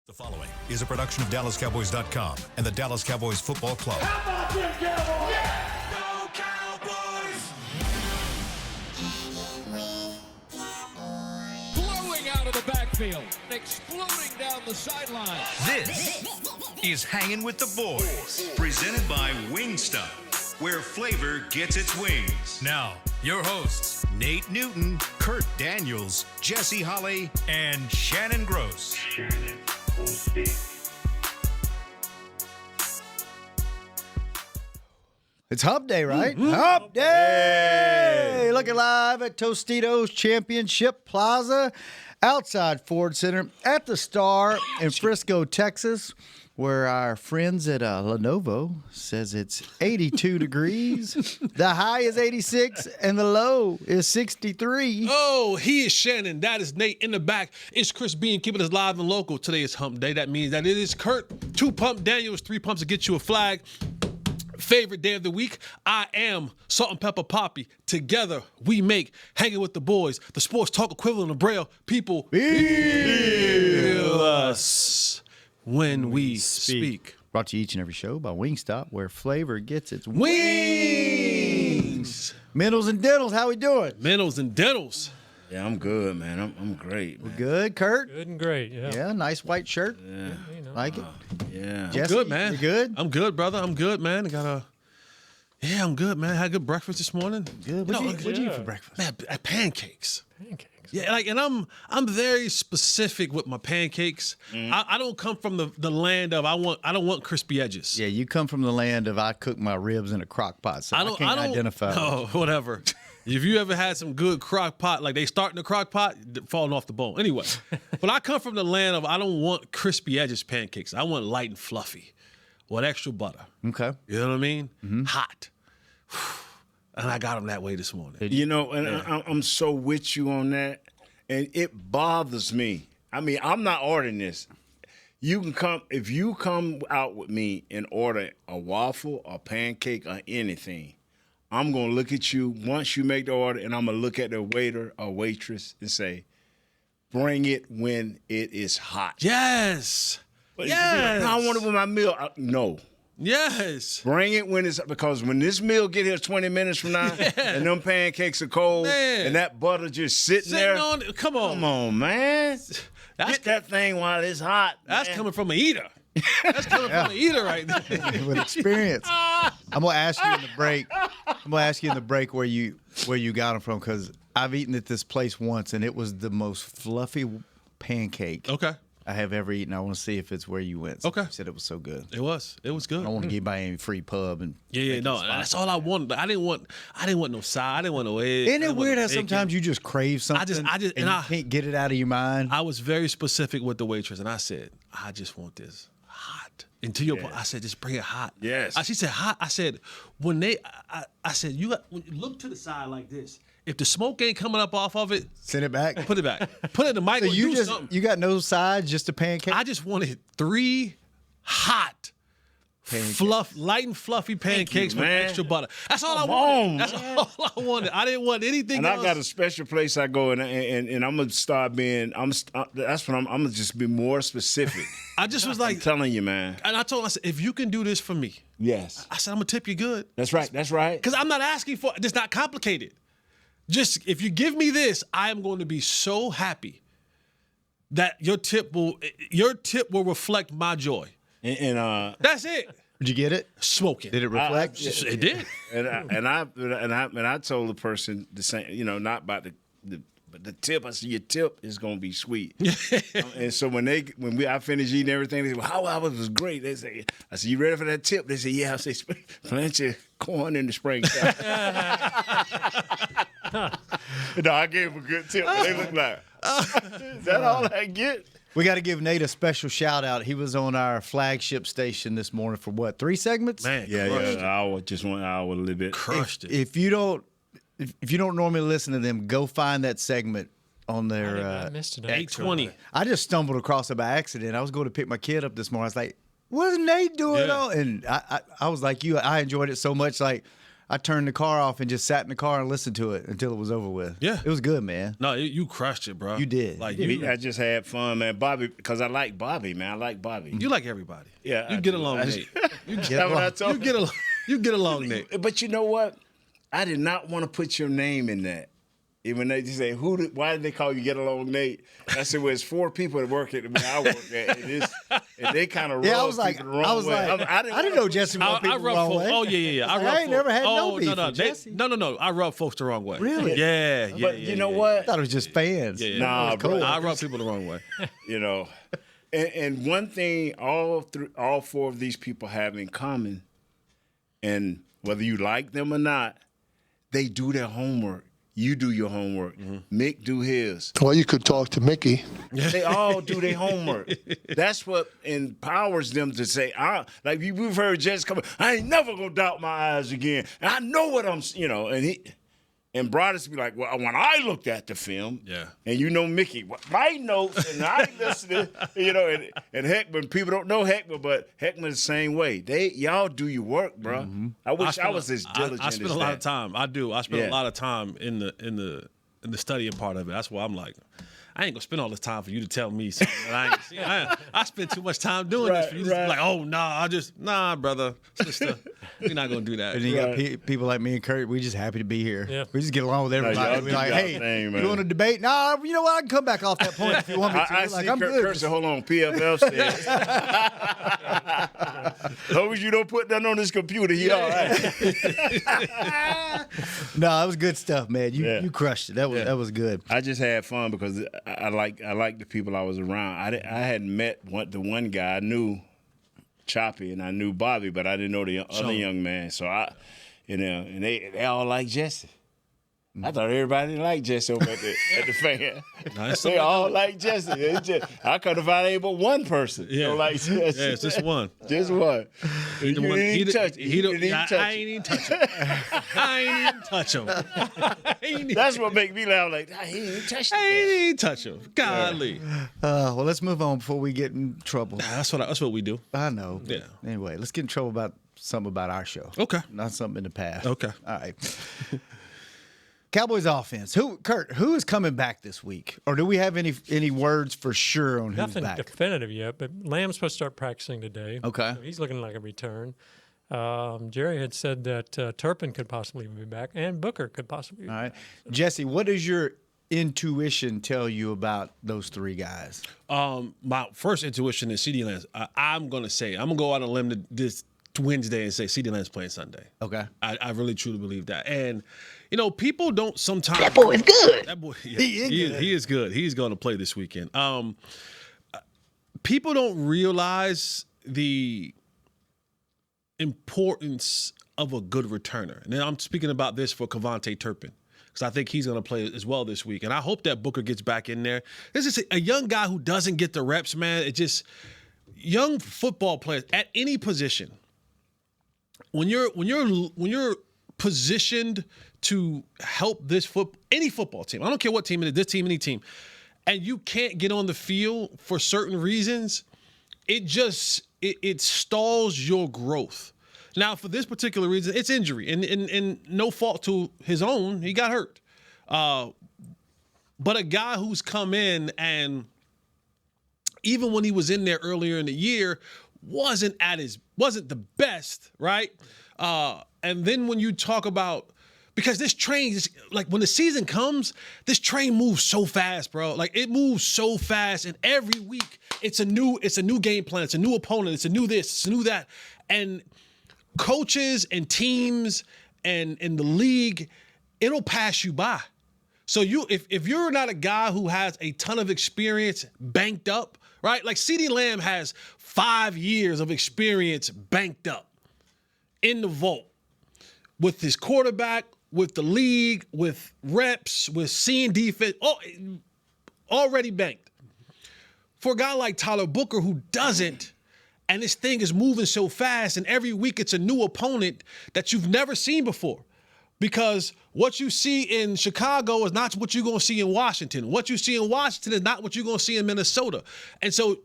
The following is a production of DallasCowboys.com and the Dallas Cowboys Football Club. How about them Cowboys? Yeah! Go Cowboys! Blowing out of the backfield, exploding down the sideline. This is Hangin' with the Boys, presented by Wingstop, where flavor gets its wings. Now, your hosts, Nate Newton, Kurt Daniels, Jesse Holley, and Shannon Gross. It's Hump Day, right? Hump Day! Looking live at Tostitos Championship Plaza, outside Ford Center, at the Star in Frisco, Texas, where our friends at Lenovo says it's 82 degrees. The high is 86 and the low is 63. Oh, he is Shannon. That is Nate. In the back, it's Chris Bean keeping us live and local. Today is Hump Day. That means that it is Kurt. 2 pump Daniels, 3 pumps to get you a flag. Favorite day of the week, I am Salt and Pepper Poppy. Together, we make Hanging with the Boys, the sports talk equivalent of Braille. People feel us when we speak. Brought to you each and every show by Wingstop, where flavor gets its Wings! Middles and Diddles, how we doing? Middles and Diddles. Yeah, I'm good, man. I'm great, man. Good, Kurt? Good and great, yeah. Yeah, nice white shirt. Yeah. Like it? Yeah. Jesse, Good, man. You good? I'm good, brother. I'm good, man. I'm good, man. Had a good breakfast this morning. Good. What'd you eat for breakfast? Man, pancakes. Pancakes. Yeah, and I'm very specific with my pancakes. I don't come from the land of I don't want crispy edges. Yeah, you come from the land of I cook my ribs in a crock pot, so I can't identify. Oh, whatever. If you ever had some good crock pot, like they start in the crock pot, falling off the bone. Anyway, but I come from the land of I don't want crispy edges pancakes. I want light and fluffy with extra butter. Okay. You know what I mean? Hot. And I got them that way this morning. You know, and I'm so with you on that, and it bothers me. I mean, I'm not ordering this. You can come if you come out with me and order a waffle, a pancake, or anything. I'm gonna look at you once you make the order, and I'm gonna look at the waiter or waitress and say, "Bring it when it is hot." Yes. But Yes. I want it with my meal. No. Yes. Bring it when it's because when this meal get here 20 minutes from now and them pancakes are cold and that butter just sitting there. Come on, man. Get that thing while it's hot. That's man. coming from an eater. That's coming from an eater right there. With experience. I'm gonna ask you in the break. Where you got them from, because I've eaten at this place once and it was the most fluffy pancake Okay. I have ever eaten. I want to see if it's where you went. Okay. You said it was so good. It was good. I don't want to give anybody any free pub and That's all I wanted. I didn't want no side. I didn't want no egg. Isn't it weird how sometimes you just crave something and and you can't get it out of your mind? I was very specific with the waitress, and I said, I just want this hot. And to your point, I said, just bring it hot. Yes. She said hot. I said, when you look to the side like this. If the smoke ain't coming up off of it, send it back. Put it back. Put it in the microwave. So you got no sides, just a pancake? I just wanted 3 hot, light and fluffy pancakes with extra butter. That's all I wanted. That's all I wanted. I didn't want anything else. And I got a special place I go and I'm gonna start being. That's when I'm gonna just be more specific. I just was like I'm telling you, man. And I told him, I said, if you can do this for me, yes. I said I'm gonna tip you good. That's right. That's right. Because I'm not asking for it's not complicated. Just if you give me this, I am going to be so happy that your tip will reflect my joy. And that's it. Did you get it? Smoking. Did it reflect? It did. And I told the person the same. Not about but the tip. I said your tip is gonna be sweet. And so when I finished eating everything, they said, "Well, how was great." They say, "I said, you ready for that tip?" They said, "Yeah." I said, "Plenty of corn in the springtime." No, I gave them a good tip. But they look like, is that all I get? We got to give Nate a special shout out. He was on our flagship station this morning for what, 3 segments? Man, Yeah, an hour, just 1 hour, a little bit. Crushed it. If you don't normally listen to them, go find that segment on their. I missed it. 8:20. I just stumbled across it by accident. I was going to pick my kid up this morning. I was like, "What's Nate doing?" Yeah. And I was like you. I enjoyed it so much. Like I turned the car off and just sat in the car and listened to it until it was over with. Yeah. It was good, man. No, you crushed it, bro. You did. Like I just had fun, man. Bobby, because I like Bobby, man. I like Bobby. You like everybody. Yeah, You I get do. along, I Nate. You That's get what I along. told You get along. You get along, Nate. But you know what? I did not want to put your name in that. Even they just say, why did they call you Get Along Nate? I said, well, it's 4 people that work at where I work at. And they kind of Yeah, I rub was like, people the wrong way. I didn't know Jesse rubbed people the rub wrong folks. way. Oh yeah. I ain't never had no beef no, with Jesse. No. I rub folks the wrong way. Really? Yeah. But you know what? I thought it was just fans. Yeah. Nah, bro. I rub people the wrong way. You know, and one thing all 4 of these people have in common, and whether you like them or not, they do their homework. You do your homework. Mick do his. Well, you could talk to Mickey. They all do their homework. That's what empowers them to say, like we've heard Jess come, I ain't never gonna doubt my eyes again. And I know what I'm, and Broadus be like, well, when I looked at the film, and you know Mickey, my notes, and I listened, and Heckman, people don't know Heckman, but Heckman's the same way. Y'all do your work, bro. I wish I was as diligent I spend as a lot that. of time. I do. I spend a lot of time in the studying part of it. That's why I'm like, I ain't gonna spend all this time for you to tell me something that I spend too much time doing this for you to be like, oh nah, brother, sister, we're not gonna do that. And you got people like me and Kurt, we just happy to be here. Yeah. We just get along with everybody. y'all We're do like, y'all hey, thing, you man. want to debate? Nah, you know what? I can come back off that point if you want me to. I Like, see I'm good. Kurt said, hold on, PFL says. As long as you don't put that on this computer, he all right. No, it was good stuff, man. You crushed it. That was good. I just had fun because I like the people I was around. I had met the one guy I knew, Choppy, and I knew Bobby, but I didn't know the other young man. So and they all like Jesse. I thought everybody liked Jesse over at the fan. They all like Jesse. I couldn't find any but one person who likes Jesse. Yeah, it's just one. Just one. You one- didn't even touch it. I ain't even touch him. I ain't even touch him. That's what make me laugh. Like, he ain't even touched I it. ain't even touch him. Golly. Well, let's move on before we get in trouble. That's what we do. I know. Yeah. Anyway, let's get in trouble about something about our show. Okay. Not something in the past. Okay. All right. Cowboys offense. Who is coming back this week? Or do we have any words for sure on who's Nothing back? definitive yet, but Lamb's supposed to start practicing today. Okay. So he's looking like a return. Jerry had said that Turpin could possibly be back, and Booker could possibly be All right. back. Jesse, what does your intuition tell you about those 3 guys? My first intuition is CeeDee Lamb. I'm going to go out on a limb this Wednesday and say CeeDee Lamb's playing Sunday. Okay. I really truly believe that. And, people don't sometimes. That boy is good. That boy, yeah, He is good. He's going to play this weekend. People don't realize the importance of a good returner. And then I'm speaking about this for Kevontae Turpin, because I think he's going to play as well this week. And I hope that Booker gets back in there. This is a young guy who doesn't get the reps, man. It just young football players at any position. When you're positioned to help any football team, I don't care what team it is, this team, any team, and you can't get on the field for certain reasons, it stalls your growth. Now, for this particular reason, it's injury, and no fault to his own. He got hurt. But a guy who's come in and even when he was in there earlier in the year, wasn't the best, right? And then when you talk about, because this train is like when the season comes, this train moves so fast, bro. Like it moves so fast, and every week it's a new game plan, it's a new opponent, it's a new this, it's a new that, and coaches and teams and in the league, it'll pass you by. So if you're not a guy who has a ton of experience banked up, right? Like CeeDee Lamb has 5 years of experience banked up in the vault with his quarterback, with the league, with reps, with seeing defense, already banked. For a guy like Tyler Booker who doesn't, and this thing is moving so fast, and every week it's a new opponent that you've never seen before. Because what you see in Chicago is not what you're going to see in Washington. What you see in Washington is not what you're going to see in Minnesota. And so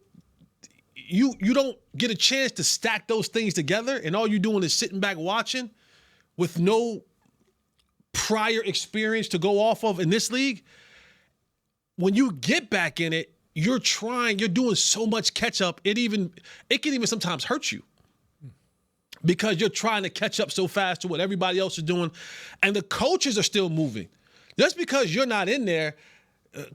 you don't get a chance to stack those things together, and all you're doing is sitting back watching. with no prior experience to go off of in this league, when you get back in it, you're doing so much catch up. It can even sometimes hurt you because you're trying to catch up so fast to what everybody else is doing. And the coaches are still moving. Just because you're not in there,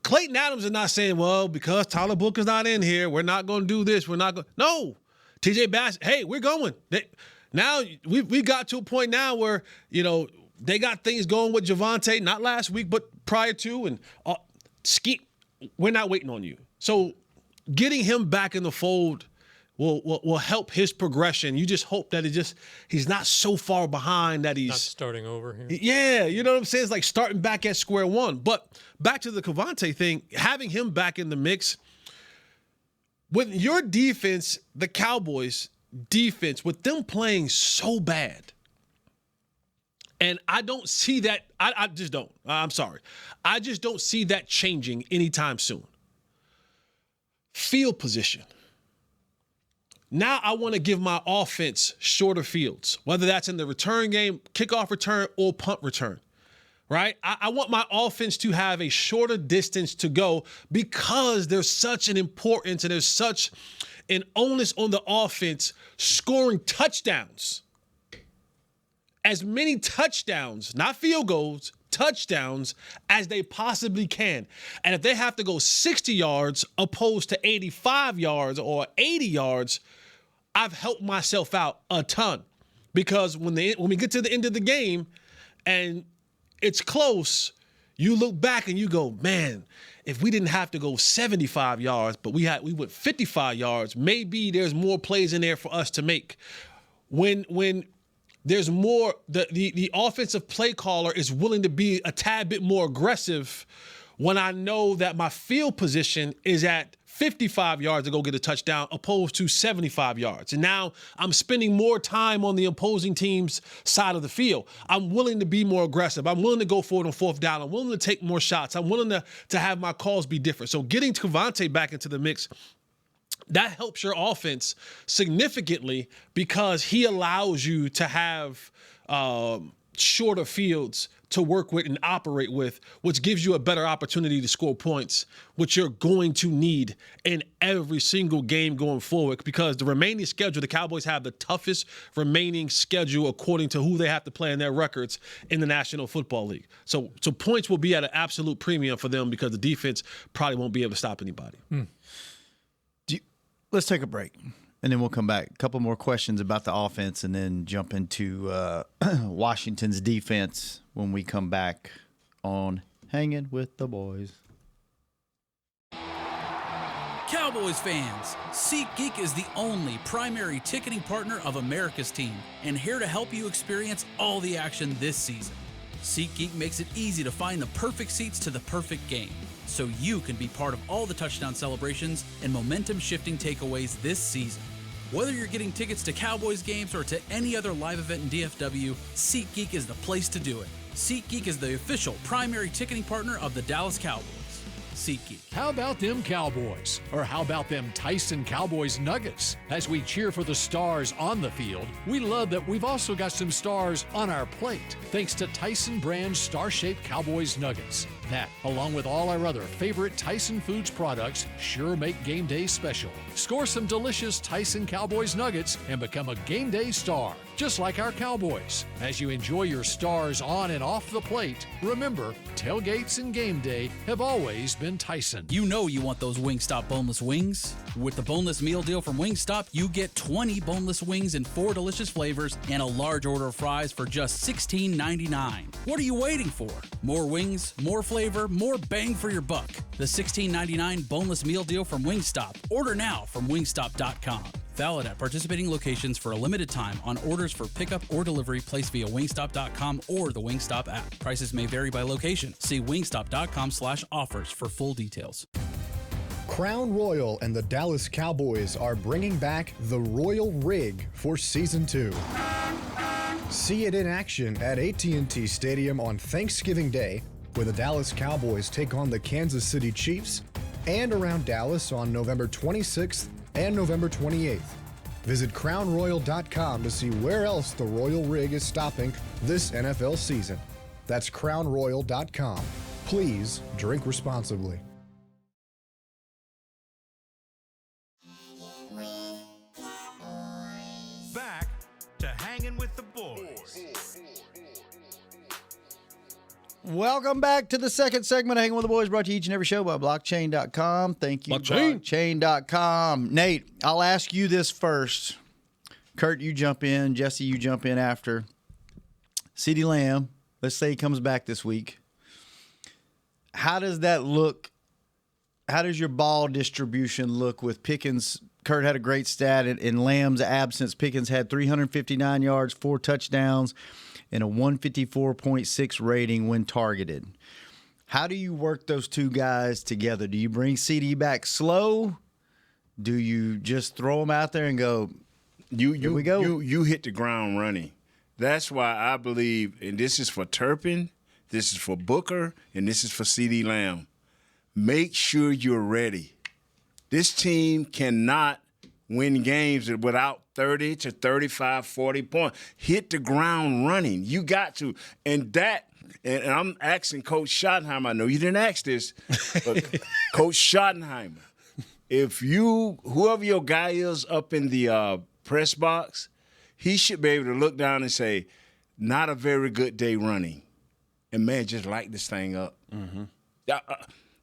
Clayton Adams is not saying, well, because Tyler Booker's not in here, we're not going to do this. We're not going. No, TJ Bass, hey, we're going. Now we got to a point now where, they got things going with Javonte, not last week, but prior to, and we're not waiting on you. So getting him back in the fold will help his progression. You just hope that he's not so far behind that he's not starting over here. Yeah, you know what I'm saying? It's like starting back at square one. But back to the Cavante thing, having him back in the mix, with your defense, the Cowboys defense, with them playing so bad, and I don't see that. I just don't. I'm sorry. I just don't see that changing anytime soon. Field position. Now I want to give my offense shorter fields, whether that's in the return game, kickoff return, or punt return, right? I want my offense to have a shorter distance to go because there's such an importance and there's such an onus on the offense scoring touchdowns. As many touchdowns, not field goals, touchdowns as they possibly can. And if they have to go 60 yards opposed to 85 yards or 80 yards, I've helped myself out a ton. Because when we get to the end of the game and it's close, you look back and you go, man, if we didn't have to go 75 yards, but we went 55 yards, maybe there's more plays in there for us to make. When there's more, the offensive play caller is willing to be a tad bit more aggressive when I know that my field position is at 55 yards to go get a touchdown opposed to 75 yards. And now I'm spending more time on the opposing team's side of the field. I'm willing to be more aggressive. I'm willing to go for it on fourth down. I'm willing to take more shots. I'm willing to have my calls be different. So getting Cavante back into the mix, that helps your offense significantly because he allows you to have shorter fields to work with and operate with, which gives you a better opportunity to score points, which you're going to need in every single game going forward because the remaining schedule, the Cowboys have the toughest remaining schedule according to who they have to play in their records in the National Football League. So points will be at an absolute premium for them because the defense probably won't be able to stop anybody. Let's take a break, and then we'll come back. A couple more questions about the offense, and then jump into Washington's defense when we come back on Hanging with the Boys. Cowboys fans, SeatGeek is the only primary ticketing partner of America's team and here to help you experience all the action this season. SeatGeek makes it easy to find the perfect seats to the perfect game, so you can be part of all the touchdown celebrations and momentum-shifting takeaways this season. Whether you're getting tickets to Cowboys games or to any other live event in DFW, SeatGeek is the place to do it. SeatGeek is the official primary ticketing partner of the Dallas Cowboys. SeatGeek. How about them Cowboys? Or how about them Tyson Cowboys Nuggets? As we cheer for the stars on the field, we love that we've also got some stars on our plate, thanks to Tyson brand star-shaped Cowboys Nuggets. That, along with all our other favorite Tyson Foods products, sure make game day special. Score some delicious Tyson Cowboys Nuggets and become a game day star, just like our Cowboys. As you enjoy your stars on and off the plate, remember, tailgates and game day have always been Tyson. You know you want those Wingstop boneless wings. With the boneless meal deal from Wingstop, you get 20 boneless wings in 4 delicious flavors and a large order of fries for just $16.99. What are you waiting for? More wings, more flavor, more bang for your buck. The $16.99 boneless meal deal from Wingstop. Order now from wingstop.com. Valid at participating locations for a limited time on orders for pickup or delivery placed via wingstop.com or the Wingstop app. Prices may vary by location. See wingstop.com/offers for full details. Crown Royal and the Dallas Cowboys are bringing back the Royal Rig for Season 2. See it in action at AT&T Stadium on Thanksgiving Day, where the Dallas Cowboys take on the Kansas City Chiefs, and around Dallas on November 26th and November 28th. Visit crownroyal.com to see where else the Royal Rig is stopping this NFL season. That's crownroyal.com. Please drink responsibly. Back to Hanging with the Boys. Welcome back to the second segment of Hanging with the Boys, brought to you each and every show by blockchain.com. Thank you, blockchain.com. Nate, I'll ask you this first. Kurt, you jump in. Jesse, you jump in after. CeeDee Lamb, let's say he comes back this week. How does that look? How does your ball distribution look with Pickens? Kurt had a great stat in Lamb's absence. Pickens had 359 yards, 4 touchdowns, and a 154.6 rating when targeted. How do you work those two guys together? Do you bring CeeDee back slow? Do you just throw him out there and go, here we go? You hit the ground running. That's why I believe, and this is for Turpin, this is for Booker, and this is for CeeDee Lamb. Make sure you're ready. This team cannot win games without 30 to 35, 40 points. Hit the ground running. You got to. And I'm asking Coach Schottenheimer. I know you didn't ask this, but Coach Schottenheimer, whoever your guy is up in the press box, he should be able to look down and say, not a very good day running. And, man, just light this thing up. Mm-hmm.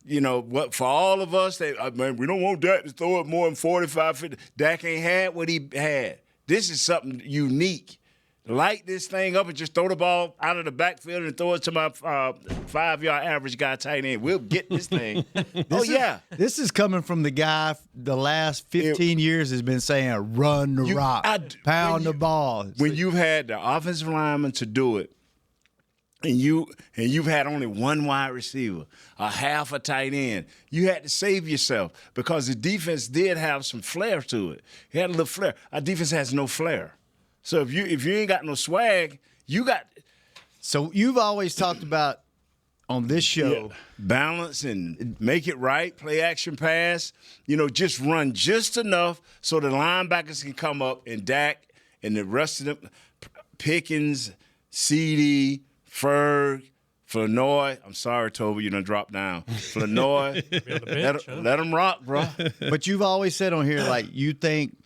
You know, what for all of us, man, we don't want Dak to throw it more than 45, 50. Dak ain't had what he had. This is something unique. Light this thing up and just throw the ball out of the backfield and throw it to my 5-yard average guy tight end. We'll get this thing. This is coming from the guy the last 15 years has been saying, run the rock, pound the ball. When you've had the offensive lineman to do it, and you've had only one wide receiver, a half a tight end, you had to save yourself because the defense did have some flair to it. It had a little flair. Our defense has no flair. So if you ain't got no swag, you got. So you've always talked about on this show balance and make it right, play action pass. You know, just run just enough so the linebackers can come up and Dak and the rest of them, Pickens, CeeDee, Ferg, Flournoy. I'm sorry, Toby, you done dropped down. Flournoy, let them rock, bro. But you've always said on here, like, you think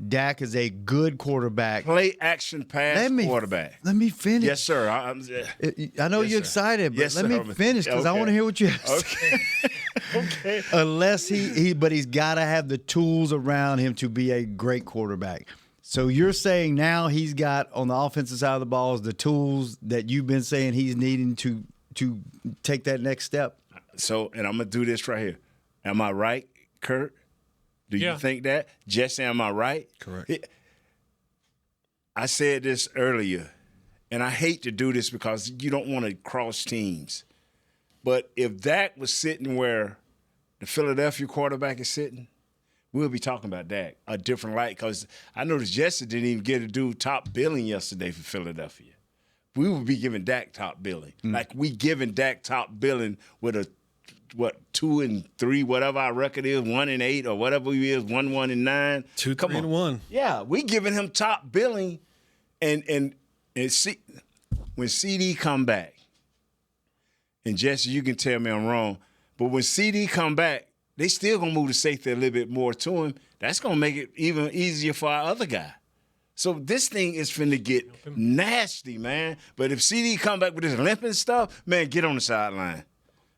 Dak is a good quarterback. Play action pass quarterback. Let me finish. Yes, sir. I know you're excited, but let me finish because I want to hear what you have to say. Okay. Unless but he's got to have the tools around him to be a great quarterback. So you're saying now he's got on the offensive side of the balls the tools that you've been saying he's needing to take that next step. So, and I'm gonna do this right here. Am I right, Kurt? Do you think that? Jesse, am I right? Correct. I said this earlier, and I hate to do this because you don't want to cross teams. But if Dak was sitting where the Philadelphia quarterback is sitting, we'll be talking about Dak a different light because I noticed Jesse didn't even get to do top billing yesterday for Philadelphia. We would be giving Dak top billing. Like we giving Dak top billing with a 2-3, whatever our record is, 1-8 or whatever he is, 1-9. 2-3-1. Yeah, we giving him top billing, and see when CeeDee come back, and Jesse, you can tell me I'm wrong, but when CeeDee come back, they still gonna move the safety a little bit more to him. That's gonna make it even easier for our other guy. So this thing is finna get nasty, man. But if CeeDee come back with this limping stuff, man, get on the sideline.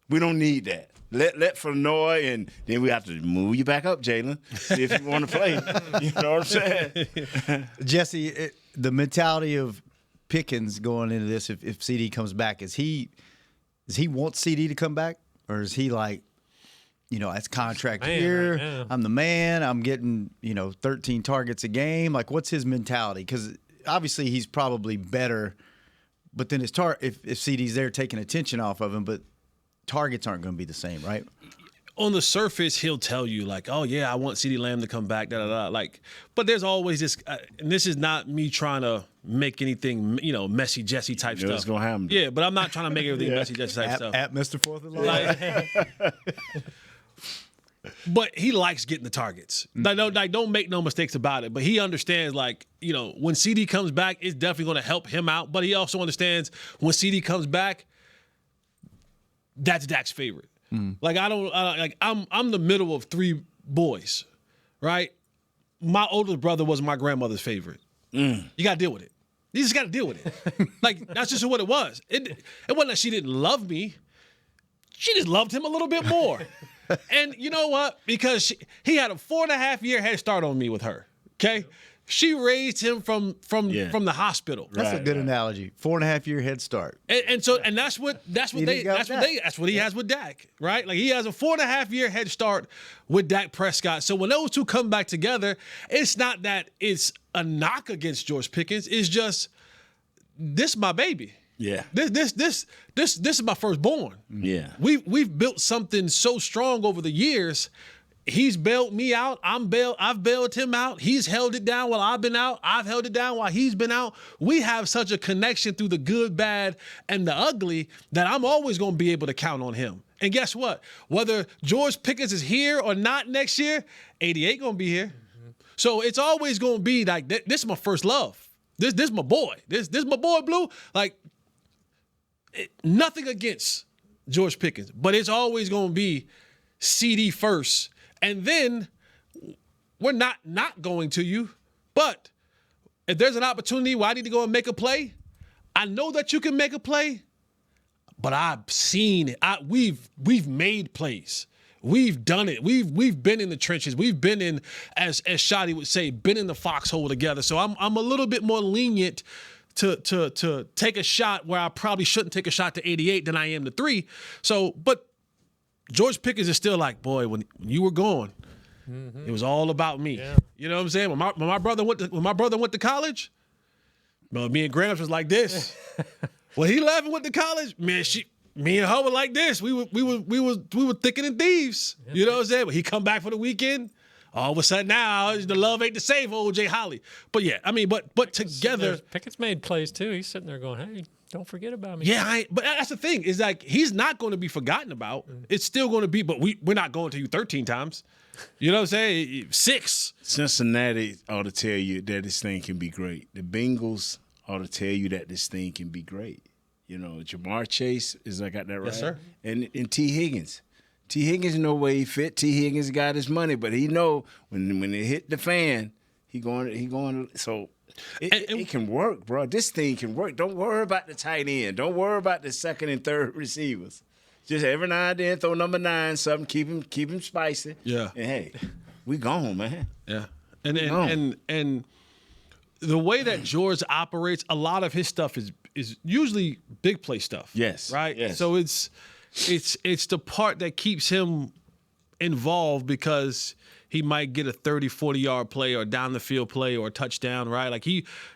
We don't need that. Let Flournoy, and then we have to move you back up, Jalen, see if you want to play. You know what I'm saying? Jesse, the mentality of Pickens going into this, if CeeDee comes back, does he want CeeDee to come back, or is he like, it's contract here. Right, I'm the man. I'm getting, 13 targets a game. Like, what's his mentality? Because obviously he's probably better, but then if CeeDee's there taking attention off of him, but targets aren't going to be the same, right? On the surface, he'll tell you like, "Oh yeah, I want CeeDee Lamb to come back." Like, but there's always this, and this is not me trying to make anything, messy Jesse type stuff. It's gonna happen. Yeah, but I'm not trying to make everything messy Jesse type stuff. At Mr. Fourth of July. But he likes getting the targets. Don't make no mistakes about it. But he understands, like, you know, when CeeDee comes back, it's definitely going to help him out. But he also understands when CeeDee comes back, that's Dak's favorite. Like, I'm the middle of three boys, right? My oldest brother was my grandmother's favorite. You got to deal with it. You just got to deal with it. Like, that's just what it was. It wasn't that she didn't love me. She just loved him a little bit more. And you know what? Because he had a 4.5-year head start on me with her. Okay, she raised him from the hospital. That's a good analogy. 4.5-year head start. And that's what he has with Dak, right? Like, he has a 4.5-year head start with Dak Prescott. So when those two come back together, it's not that it's a knock against George Pickens. It's just, this my baby. Yeah. This is my firstborn. Yeah. We've built something so strong over the years. He's bailed me out. I've bailed him out. He's held it down while I've been out. I've held it down while he's been out. We have such a connection through the good, bad, and the ugly that I'm always going to be able to count on him. And guess what? Whether George Pickens is here or not next year, 88 going to be here. So it's always going to be like, this is my first love. This my boy. This my boy, Blue. Like, nothing against George Pickens, but it's always going to be CeeDee first. And then we're not going to you, but if there's an opportunity where I need to go and make a play, I know that you can make a play, but I've seen it. We've made plays. We've done it. We've been in the trenches. We've been in, as Shotty would say, been in the foxhole together. So I'm a little bit more lenient to take a shot where I probably shouldn't take a shot to 88 than I am to 3. So, but George Pickens is still like, boy, when you were gone, it was all about me. Yeah. You know what I'm saying? When my brother went to college, me and Gramps was like this. When he left and went to college, man, me and her were like this. We were thicker than thieves. Yeah. You know what I'm saying? When he come back for the weekend, all of a sudden now the love ain't the same for O.J. Holly. But yeah, I mean, but together, Pickett's made plays too. He's sitting there going, "Hey, don't forget about me." Yeah, but that's the thing, is like, he's not going to be forgotten about. It's still going to be, but we're not going to you 13 times. You know what I'm saying? 6. Cincinnati ought to tell you that this thing can be great. The Bengals ought to tell you that this thing can be great. You know, Jamar Chase, I got that right? Yes, sir. And T. Higgins. T. Higgins know where he fit. T. Higgins got his money, but he know when it hit the fan, he going. So it can work, bro. This thing can work. Don't worry about the tight end. Don't worry about the second and third receivers. Just every now and then throw number 9 something. Keep him spicy. Yeah. And hey, we gone, man. Yeah. And the way that George operates, a lot of his stuff is usually big play stuff. Yes. Right. Yes. So it's the part that keeps him involved, because he might get a 30, 40-yard play or down the field play or a touchdown, right? Like,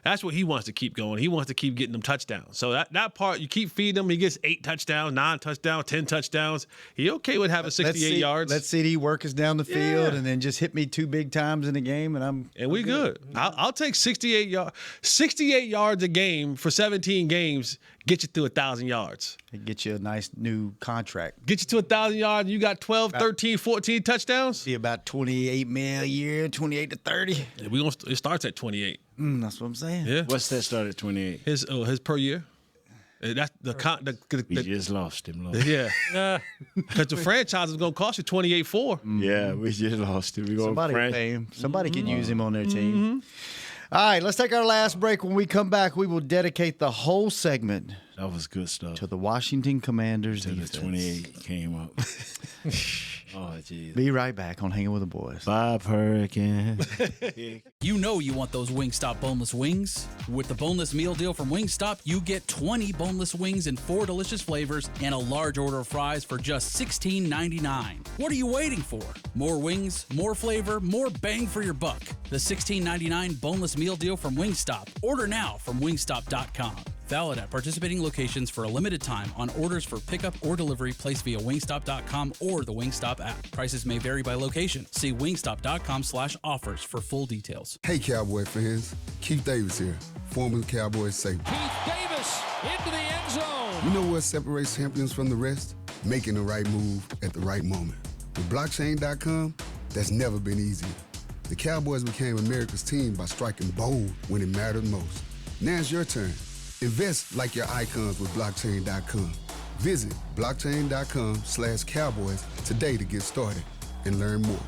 that's what he wants to keep going. He wants to keep getting them touchdowns. So that part, you keep feeding him. He gets 8 touchdowns, 9 touchdowns, 10 touchdowns. He okay with having 68 yards. Let CeeDee work us down the field and then just hit me 2 big times in the game, and we good. I'll take 68 yards. 68 yards a game for 17 games. Get you through 1,000 yards. It gets you a nice new contract. Get you to 1,000 yards, and you got 12, 13, 14 touchdowns? See, about $28 million a year, 28 to 30. Yeah, it starts at 28. That's what I'm saying. Yeah. What's that start at 28? His per year. That's we just lost him. Yeah. Because the franchise is going to cost you 28.4. Yeah, we just lost him. Somebody pay him. Somebody can use him on their team. All right, let's take our last break. When we come back, we will dedicate the whole segment. That was good stuff. To the Washington Commanders. Until the 28 came up. Oh, jeez. Be right back on Hanging with the Boys. Bob Hurricane. You know you want those Wingstop boneless wings. With the boneless meal deal from Wingstop, you get 20 boneless wings in 4 delicious flavors and a large order of fries for just $16.99. What are you waiting for? More wings, more flavor, more bang for your buck. The $16.99 boneless meal deal from Wingstop. Order now from wingstop.com. Valid at participating locations for a limited time on orders for pickup or delivery placed via wingstop.com or the Wingstop app. Prices may vary by location. See wingstop.com/offers for full details. Hey, Cowboy fans. Keith Davis here, former Cowboys safety. Keith Davis into the end zone. You know what separates champions from the rest? Making the right move at the right moment. With blockchain.com, that's never been easier. The Cowboys became America's team by striking bold when it mattered most. Now it's your turn. Invest like your icons with blockchain.com. Visit blockchain.com/Cowboys today to get started and learn more.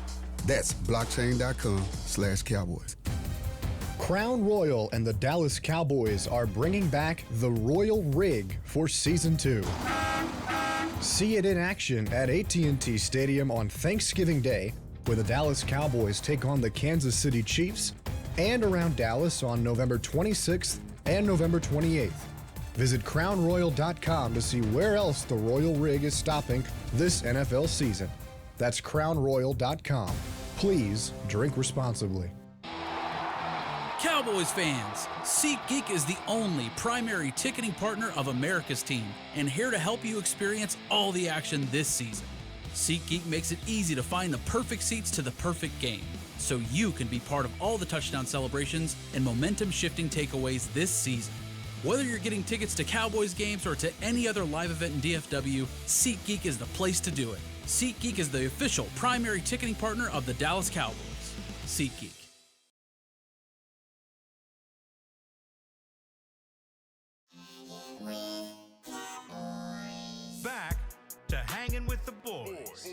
That's blockchain.com/Cowboys. Crown Royal and the Dallas Cowboys are bringing back the Royal Rig for Season 2. See it in action at AT&T Stadium on Thanksgiving Day, where the Dallas Cowboys take on the Kansas City Chiefs, and around Dallas on November 26th and November 28th. Visit crownroyal.com to see where else the Royal Rig is stopping this NFL season. That's crownroyal.com. Please drink responsibly. Cowboys fans, SeatGeek is the only primary ticketing partner of America's team and here to help you experience all the action this season. SeatGeek makes it easy to find the perfect seats to the perfect game, so you can be part of all the touchdown celebrations and momentum-shifting takeaways this season. Whether you're getting tickets to Cowboys games or to any other live event in DFW, SeatGeek is the place to do it. SeatGeek is the official primary ticketing partner of the Dallas Cowboys. SeatGeek. Back to Hangin' with the Boys.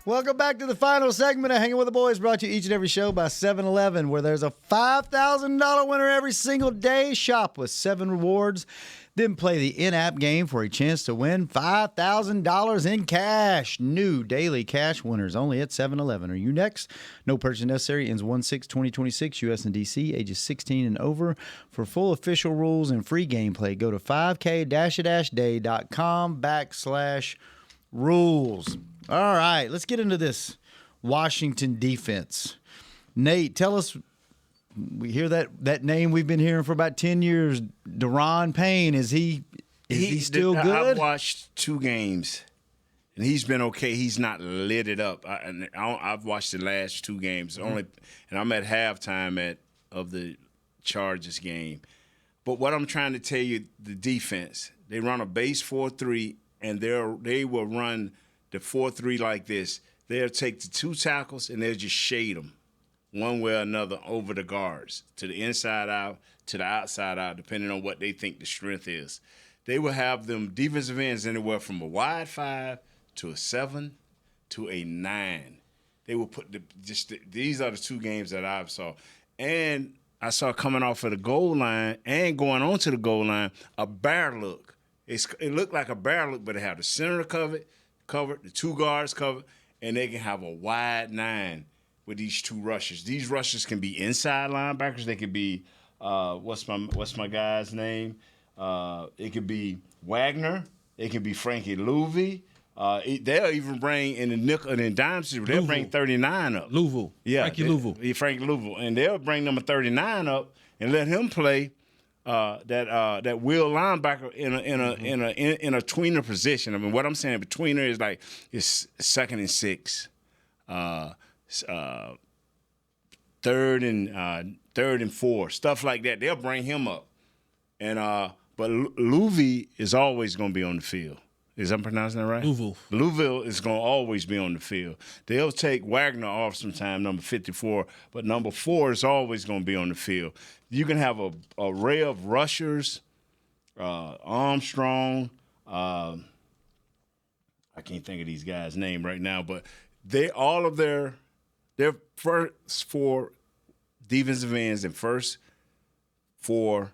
Welcome back to the final segment of Hanging with the Boys, brought to you each and every show by 7-Eleven, where there's a $5,000 winner every single day. Shop with 7 rewards, then play the in-app game for a chance to win $5,000 in cash. New daily cash winners only at 7-Eleven. Are you next? No purchase necessary. Ends 1/6/2026. U.S. and D.C. Ages 16 and over. For full official rules and free gameplay, go to 5k-day.com/rules. All right, let's get into this Washington defense. Nate, tell us, we hear that name we've been hearing for about 10 years, Daron Payne. Is he still good? I've watched 2 games, and he's been okay. He's not lit it up. I've watched the last 2 games, and I'm at halftime of the Chargers game. But what I'm trying to tell you, the defense, they run a base 4-3, and they will run the 4-3 like this. They'll take the 2 tackles and they'll just shade them one way or another over the guards, to the inside out, to the outside out, depending on what they think the strength is. They will have them defensive ends anywhere from a wide 5 to a 7 to a 9. They will put these are the 2 games that I saw. And I saw coming off of the goal line and going on to the goal line, a bear look. It looked like a bear look, but they have the center covered, the 2 guards covered, and they can have a wide 9 with these 2 rushers. These rushers can be inside linebackers. They could be what's my guy's name? It could be Wagner. It could be Frankie Louvi. They'll even bring in the nickel and in dime, they'll bring 39 up. Louisville. Yeah, Frankie Louisville. Frankie Louisville. And they'll bring number 39 up and let him play that wheel linebacker in a tweener position. I mean, what I'm saying betweener is like it's 2nd and 6, 3rd and 4, stuff like that. They'll bring him up, and but Louisville is always going to be on the field. Is I'm pronouncing that right? Louisville is going to always be on the field. They'll take Wagner off sometime, number 54, but number 4 is always going to be on the field. You can have a array of rushers, Armstrong. I can't think of these guys' name right now, but all of their first 4 defensive ends and first 4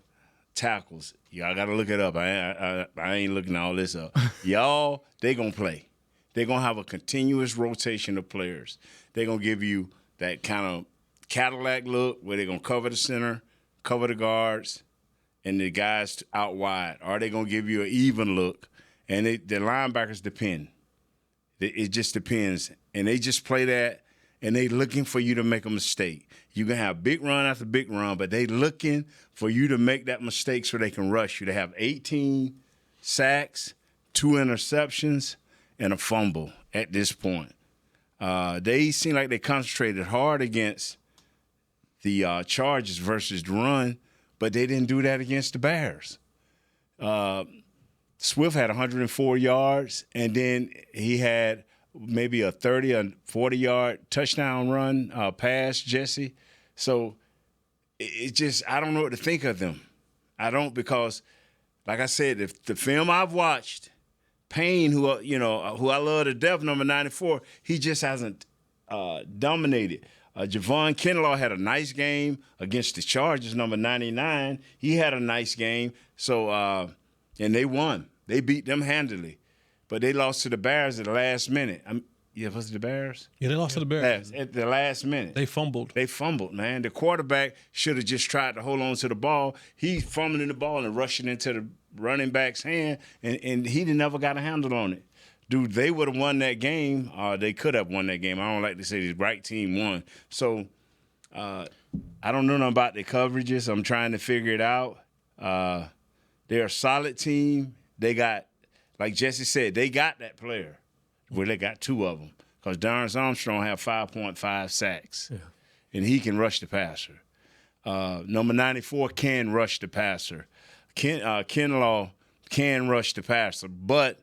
tackles. Y'all got to look it up. I ain't looking all this up. Y'all, they going to play. They're going to have a continuous rotation of players. They're going to give you that kind of Cadillac look where they're going to cover the center, cover the guards, and the guys out wide. Or they going to give you an even look, and the linebackers depend. It just depends. And they just play that, and they looking for you to make a mistake. You can have big run after big run, but they looking for you to make that mistake so they can rush you. They have 18 sacks, 2 interceptions, and a fumble at this point. They seem like they concentrated hard against the Chargers versus the run, but they didn't do that against the Bears. Swift had 104 yards, and then he had maybe a 30 or 40-yard touchdown run pass, Jesse. So it just, I don't know what to think of them. I don't, because, like I said, if the film I've watched, Payne, who I love to death, number 94, he just hasn't dominated. Javon Kinlaw had a nice game against the Chargers, number 99. He had a nice game. So, and they won. They beat them handily. But they lost to the Bears at the last minute. Was it the Bears? Yeah, they lost to the Bears. At the last minute. They fumbled. They fumbled, man. The quarterback should have just tried to hold on to the ball. He's fumbling the ball and rushing into the running back's hand, and he never got a handle on it. Dude, they would have won that game. They could have won that game. I don't like to say the right team won. So I don't know nothing about the coverages. I'm trying to figure it out. They're a solid team. They got, like Jesse said, they got that player. Well, they got two of them, because Darren Armstrong had 5.5 sacks, and he can rush the passer. Number 94 can rush the passer. Kinlaw can rush the passer, but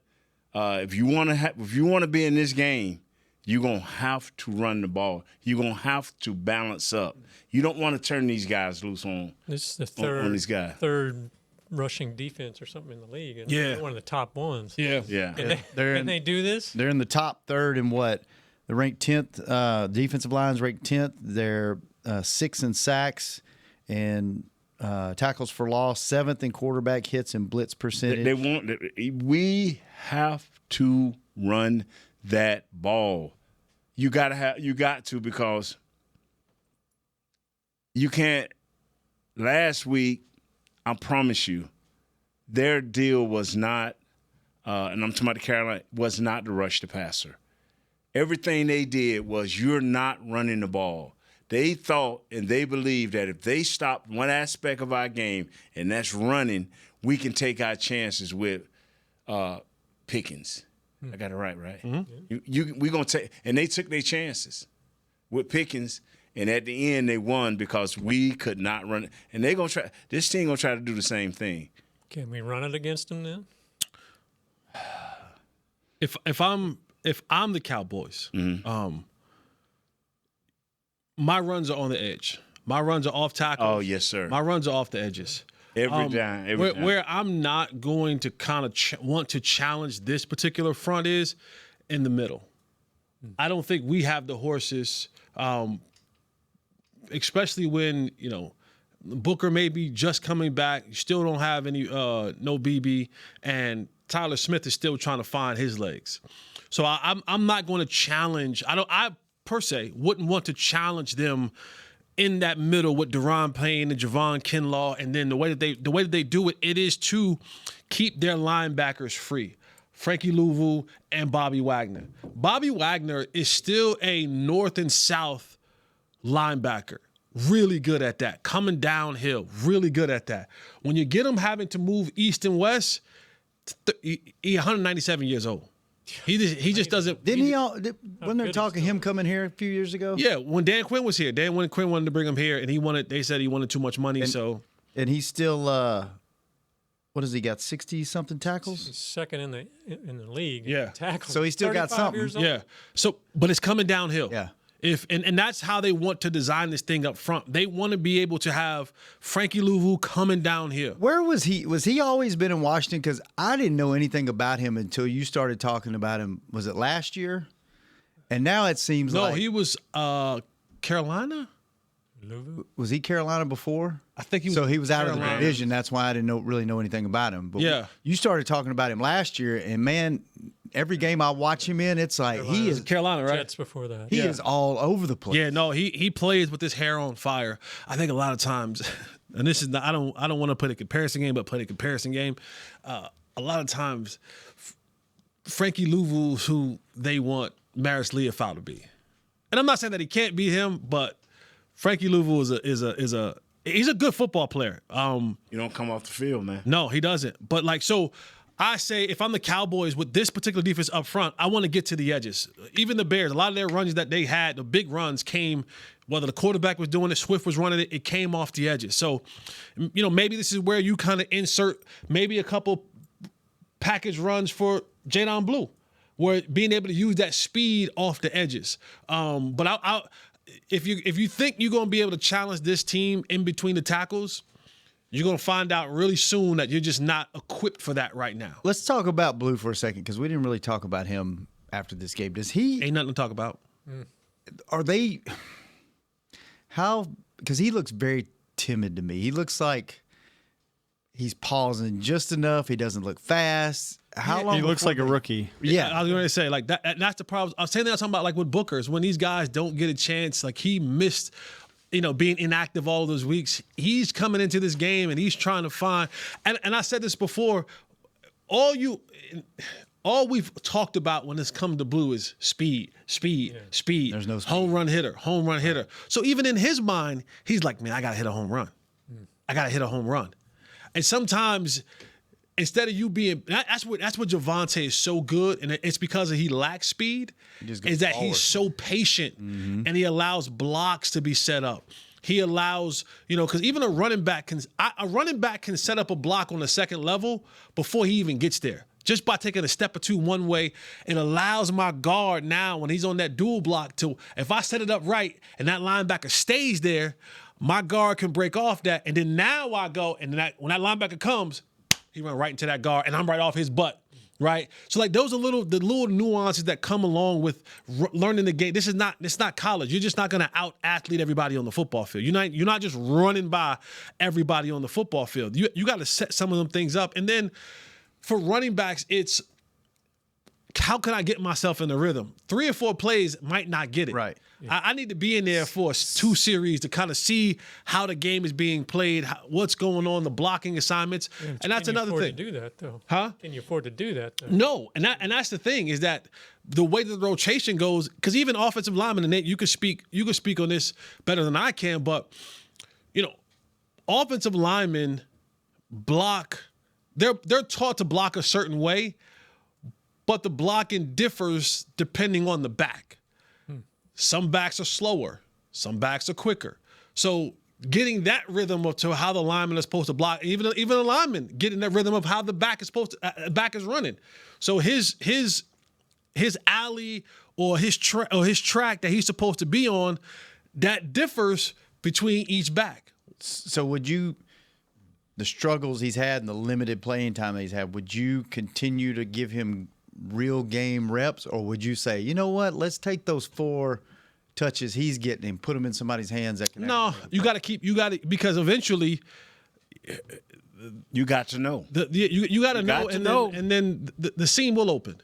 if you want to be in this game, you're gonna have to run the ball. You're gonna have to balance up. You don't want to turn these guys loose on. This is the third rushing defense or something in the league. And they're one of the top ones. Yeah. And they do this? They're in the top third in what? They're ranked 10th. Defensive line's ranked 10th. They're 6th in sacks and tackles for loss, 7th in quarterback hits and blitz percentage. We have to run that ball. You got to, because you can't. Last week, I promise you, their deal was not, and I'm talking about the Carolina, was not to rush the passer. Everything they did was, you're not running the ball. They thought and they believed that if they stopped one aspect of our game, and that's running, we can take our chances with Pickens. I got it right? Mm-hmm. We're going to take, and they took their chances with Pickens. And at the end, they won because we could not run it. And they're gonna try. This team gonna try to do the same thing. Can we run it against them then? If I'm the Cowboys, my runs are on the edge. My runs are off tackles. Oh yes, sir. My runs are off the edges. Every time. Where I'm not going to kind of want to challenge this particular front is in the middle. I don't think we have the horses. Especially when, Booker may be just coming back. You still don't have any no BB, and Tyler Smith is still trying to find his legs. So I'm not going to challenge. I per se wouldn't want to challenge them in that middle with Deron Payne and Javon Kinlaw, and then the way that they do it is to keep their linebackers free. Frankie Louvu and Bobby Wagner. Bobby Wagner is still a north and south linebacker, really good at that. Coming downhill, really good at that. When you get him having to move east and west, he's 197 years old. He just doesn't. Wasn't there talking him coming here a few years ago? Yeah, when Dan Quinn was here, Quinn wanted to bring him here, and they said he wanted too much money. And he's still what has he got? 60-something tackles. He's second in the league. Yeah, tackles. So he's still got something. Yeah. So, but it's coming downhill. Yeah. And that's how they want to design this thing up front. They want to be able to have Frankie Louvu coming down here. Where was he? Was he always been in Washington? Because I didn't know anything about him until you started talking about him. Was it last year? And now it seems like... No, he was Carolina? Was he Carolina before? I think he was. So he was out Carolina. of the division. That's why I didn't really know anything about him. But yeah. You started talking about him last year, and man, every game I watch him in, it's like he is Carolina, right? Jets before that. He is all over the place. Yeah, no, he plays with his hair on fire. I think a lot of times, and this is not, I don't want to put a comparison game, but play a comparison game. A lot of times, Frankie Louvu's who they want Maris Leofau to be, and I'm not saying that he can't beat him, but Frankie Louvu he's a good football player. You don't come off the field, man. No, he doesn't. But so I say if I'm the Cowboys with this particular defense up front, I want to get to the edges. Even the Bears, a lot of their runs that they had, the big runs came, whether the quarterback was doing it, Swift was running it, it came off the edges. So, maybe this is where you kind of insert maybe a couple package runs for Jadon Blue, where being able to use that speed off the edges. But if you think you're going to be able to challenge this team in between the tackles, you're going to find out really soon that you're just not equipped for that right now. Let's talk about Blue for a second because we didn't really talk about him after this game. Does he? Ain't nothing to talk about. Are they? How? Because he looks very timid to me. He looks like he's pausing just enough. He doesn't look fast. How long? He looks like a rookie. Yeah, I was going to say like that. And that's the problem. I was saying that I was talking about like with Booker's when these guys don't get a chance. Like he missed. Being inactive all those weeks, he's coming into this game and he's trying to find. And I said this before. All we've talked about when it's come to Blue is speed. There's no speed. Home run hitter. So even in his mind, he's like, man, I gotta hit a home run. And sometimes instead of you being, that's what Javonte is so good, and it's because he lacks speed, is that he's so patient and he allows blocks to be set up. He allows, because even a running back can set up a block on the second level before he even gets there. Just by taking a step or two one way, it allows my guard now when he's on that dual block to, if I set it up right and that linebacker stays there, my guard can break off that, and then now I go, and then when that linebacker comes, he run right into that guard, and I'm right off his butt, right? So like those are the little nuances that come along with learning the game. It's not college. You're just not going to out athlete everybody on the football field. You're not just running by everybody on the football field. You got to set some of them things up, and then for running backs, it's how can I get myself in the rhythm? 3 or 4 plays might not get it. Right. Yeah. I need to be in there for 2 series to kind of see how the game is being played, what's going on, the blocking assignments, and that's another thing. Can you afford to do that, though? Huh? Can you afford to do that, though? No, and that's the thing is that the way that the rotation goes, because even offensive linemen, and Nate, you could speak on this better than I can, but offensive linemen block. They're taught to block a certain way, but the blocking differs depending on the back. Some backs are slower. Some backs are quicker. So getting that rhythm up to how the lineman is supposed to block, even a lineman getting that rhythm of how the back is back is running. So his alley or his track that he's supposed to be on, that differs between each back. So the struggles he's had and the limited playing time that he's had, would you continue to give him real game reps, or would you say, you know what, let's take those 4 touches he's getting and put them in somebody's hands that can? No, you got to because eventually you got to know. You got to know, and then the seam will open,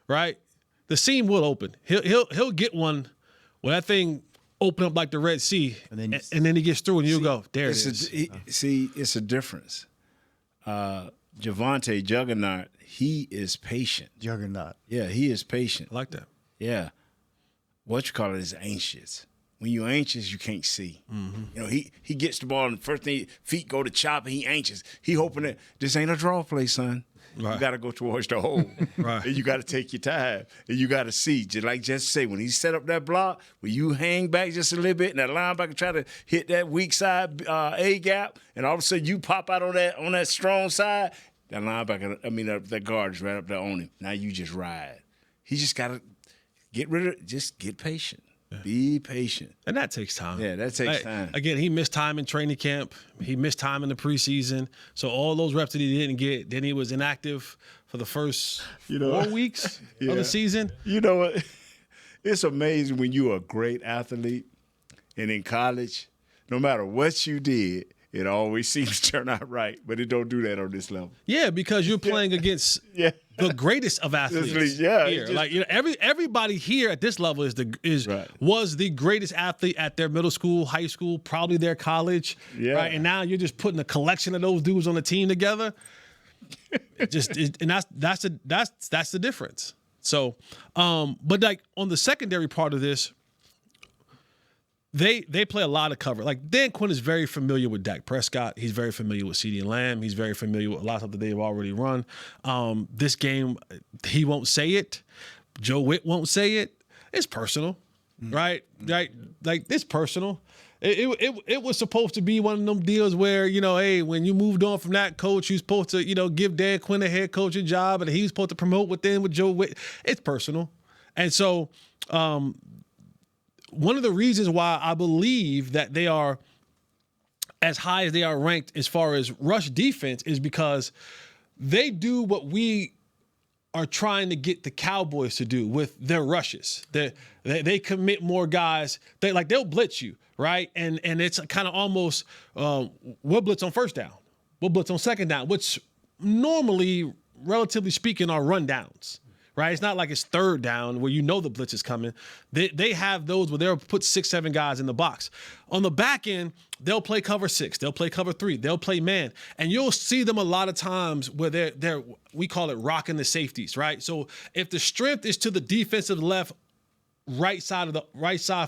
right? The seam will open. He'll get one where that thing open up like the Red Sea, and then he gets through, and you go, there it is. It's a difference. Javonte Juggernaut, he is patient. Juggernaut. Yeah, he is patient. I like that. Yeah. What you call it is anxious. When you're anxious, you can't see. Mm-hmm. He gets the ball, and the first thing, feet go to chop, and he anxious. He hoping that this ain't a draw play, son. Right. You got to go towards the hole. Right. And you got to take your time. And you got to see, just like Jesse said, when he set up that block, when you hang back just a little bit, and that linebacker try to hit that weak side A gap, and all of a sudden you pop out on that strong side, that linebacker, that guard is right up there on him. Now you just ride. He just got to get rid of it. Just get patient. Yeah. Be patient. And that takes time. Yeah, that takes time. Again, he missed time in training camp. He missed time in the preseason. So all those reps that he didn't get, then he was inactive for the first 4 weeks of the season. You know what? It's amazing when you're a great athlete and in college, no matter what you did, it always seems to turn out right, but it don't do that on this level. Yeah, because you're playing against the greatest of athletes. Here. Everybody here at this level was the greatest athlete at their middle school, high school, probably their college. Yeah. Right? And now you're just putting a collection of those dudes on the team together. And that's the difference. So, but like on the secondary part of this, they play a lot of cover. Like Dan Quinn is very familiar with Dak Prescott. He's very familiar with CeeDee Lamb. He's very familiar with a lot of stuff that they've already run. This game, he won't say it. Joe Witt won't say it. It's personal, right? Like it's personal. It was supposed to be one of them deals where, hey, when you moved on from that coach, you're supposed to, give Dan Quinn a head coaching job, and he was supposed to promote within with Joe Witt. It's personal. And so one of the reasons why I believe that they are as high as they are ranked as far as rush defense is because they do what we are trying to get the Cowboys to do with their rushes. They commit more guys. They'll blitz you, right? And it's kind of almost we'll blitz on first down. We'll blitz on second down, which normally, relatively speaking, are rundowns, right? It's not like it's third down where the blitz is coming. They have those where they'll put 6-7 guys in the box. On the back end, they'll play cover 6, they'll play cover 3, they'll play man, and you'll see them a lot of times where they're we call it rocking the safeties, right? So if the strength is to the defensive right side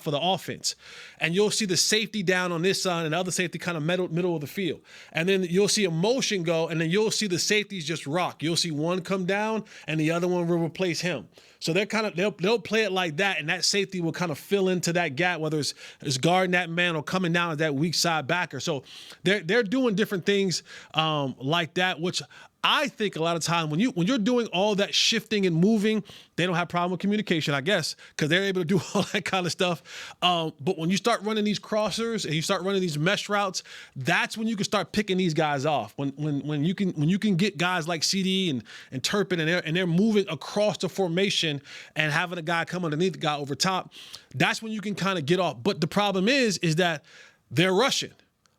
for the offense, and you'll see the safety down on this side and the other safety kind of middle of the field, and then you'll see a motion go, and then you'll see the safeties just rock. You'll see one come down and the other one will replace him. So they'll play it like that, and that safety will kind of fill into that gap, whether it's guarding that man or coming down as that weak side backer. So they're doing different things like that, which I think a lot of time when you're doing all that shifting and moving, they don't have problem with communication, I guess, because they're able to do all that kind of stuff. But when you start running these crossers and you start running these mesh routes, that's when you can start picking these guys off. When you can get guys like CeeDee and Turpin and they're moving across the formation and having a guy come underneath the guy over top, that's when you can kind of get off. But the problem is that they're rushing.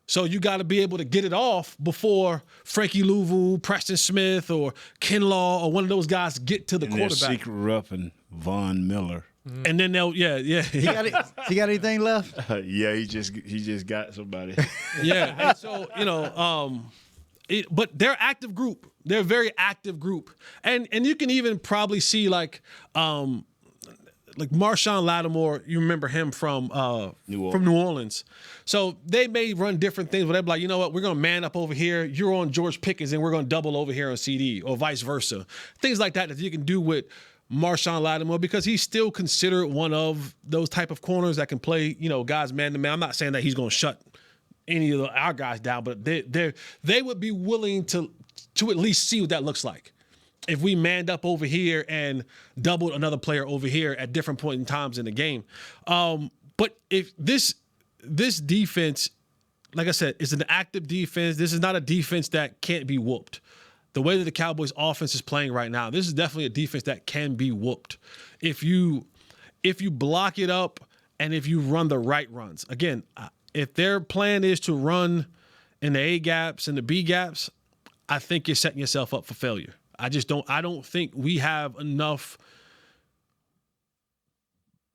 So you got to be able to get it off before Frankie Louvu, Preston Smith, or Kinlaw, or one of those guys get to the quarterback. Secret roughing Von Miller. And then they'll, yeah. He got anything left? Yeah, he just got somebody. Yeah, and so but they're active group. They're a very active group, and you can even probably see like Marshawn Lattimore, you remember him from New Orleans. So they may run different things, but they'll be like, you know what, we're going to man up over here. You're on George Pickens, and we're going to double over here on CeeDee, or vice versa. Things like that you can do with Marshawn Lattimore, because he's still considered one of those type of corners that can play, guys man to man. I'm not saying that he's going to shut any of our guys down, but they would be willing to at least see what that looks like if we manned up over here and doubled another player over here at different points in times in the game. But if this defense, like I said, is an active defense. This is not a defense that can't be whooped. The way that the Cowboys offense is playing right now, this is definitely a defense that can be whooped. If you block it up and if you run the right runs. Again, if their plan is to run in the A gaps and the B gaps, I think you're setting yourself up for failure. I don't think we have enough.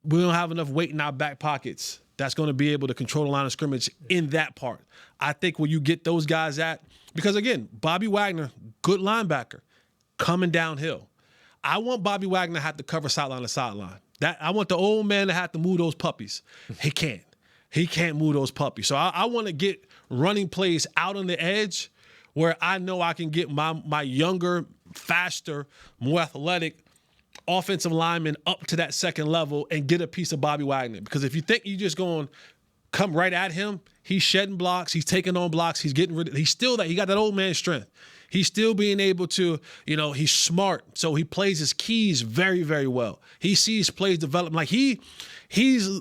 We don't have enough weight in our back pockets that's going to be able to control the line of scrimmage in that part. I think where you get those guys at, because again, Bobby Wagner, good linebacker, coming downhill. I want Bobby Wagner to have to cover sideline to sideline. I want the old man to have to move those puppies. He can't. He can't move those puppies. So I want to get running plays out on the edge where I know I can get my younger, faster, more athletic offensive lineman up to that second level and get a piece of Bobby Wagner. Because if you think you're just going to come right at him, he's shedding blocks, he's taking on blocks, he's getting rid of, he's still that, he got that old man strength. He's still being able to, he's smart. So he plays his keys very, very well. He sees plays develop. Like he has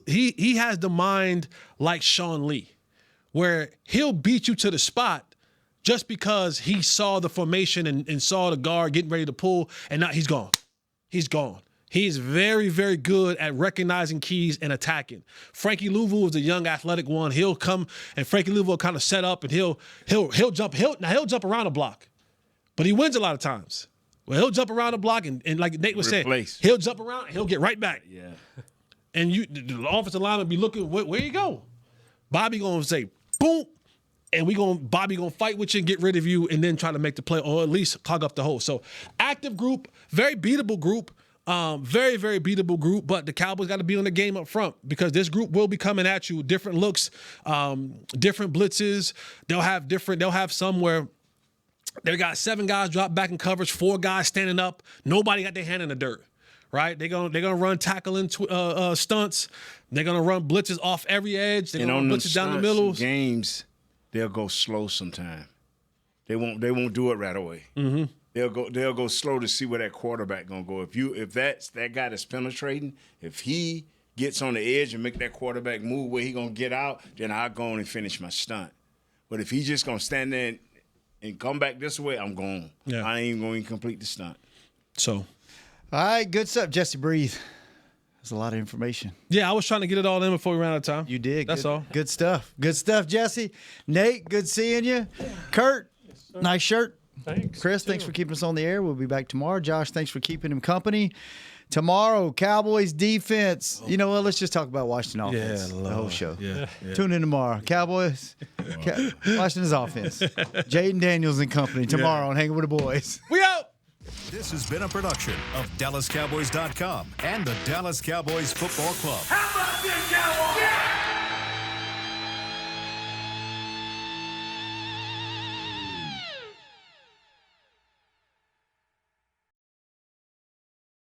the mind like Sean Lee, where he'll beat you to the spot just because he saw the formation and saw the guard getting ready to pull, and now he's gone. He's gone. He's very, very good at recognizing keys and attacking. Frankie Louvu is a young, athletic one. He'll come, and Frankie Louvu will kind of set up, and he'll jump. He'll jump around a block, but he wins a lot of times. Well, he'll jump around a block, and like Nate was saying, he'll jump around, and he'll get right back. Yeah. And the offensive lineman be looking, where you go? Bobby gonna say, boom. And Bobby gonna fight with you and get rid of you, and then try to make the play, or at least clog up the hole. So active group, very beatable group. Very, very beatable group, but the Cowboys got to be on the game up front because this group will be coming at you with different looks, different blitzes. They'll have some where they got 7 guys drop back in coverage, 4 guys standing up. Nobody got their hand in the dirt, right? They're gonna run tackling stunts. They're gonna run blitzes off every edge. They're gonna run blitzes down the middle. Games, they'll go slow sometime. They won't do it right away. Mm-hmm. They'll go slow to see where that quarterback gonna go. If that's that guy that's penetrating, if he gets on the edge and make that quarterback move where he gonna get out, then I'll go on and finish my stunt. But if he's just gonna stand there and come back this way, I'm gone. Yeah. I ain't going to complete the stunt. So, all right, good stuff, Jesse. Breathe. That's a lot of information. Yeah, I was trying to get it all in before we ran out of time. You did. That's all. Good stuff. Good stuff, Jesse. Nate, good seeing you. Kurt, nice shirt. Thanks. Chris, thanks for keeping us on the air. We'll be back tomorrow. Josh, thanks for keeping him company. Tomorrow, Cowboys defense. You know what? Let's just talk about Washington offense. The whole show. Yeah. Tune in tomorrow. Cowboys, Washington's offense. Jaden Daniels and company tomorrow on Hanging with the Boys. We out. This has been a production of DallasCowboys.com and the Dallas Cowboys Football Club. How about this, Cowboys? Yeah!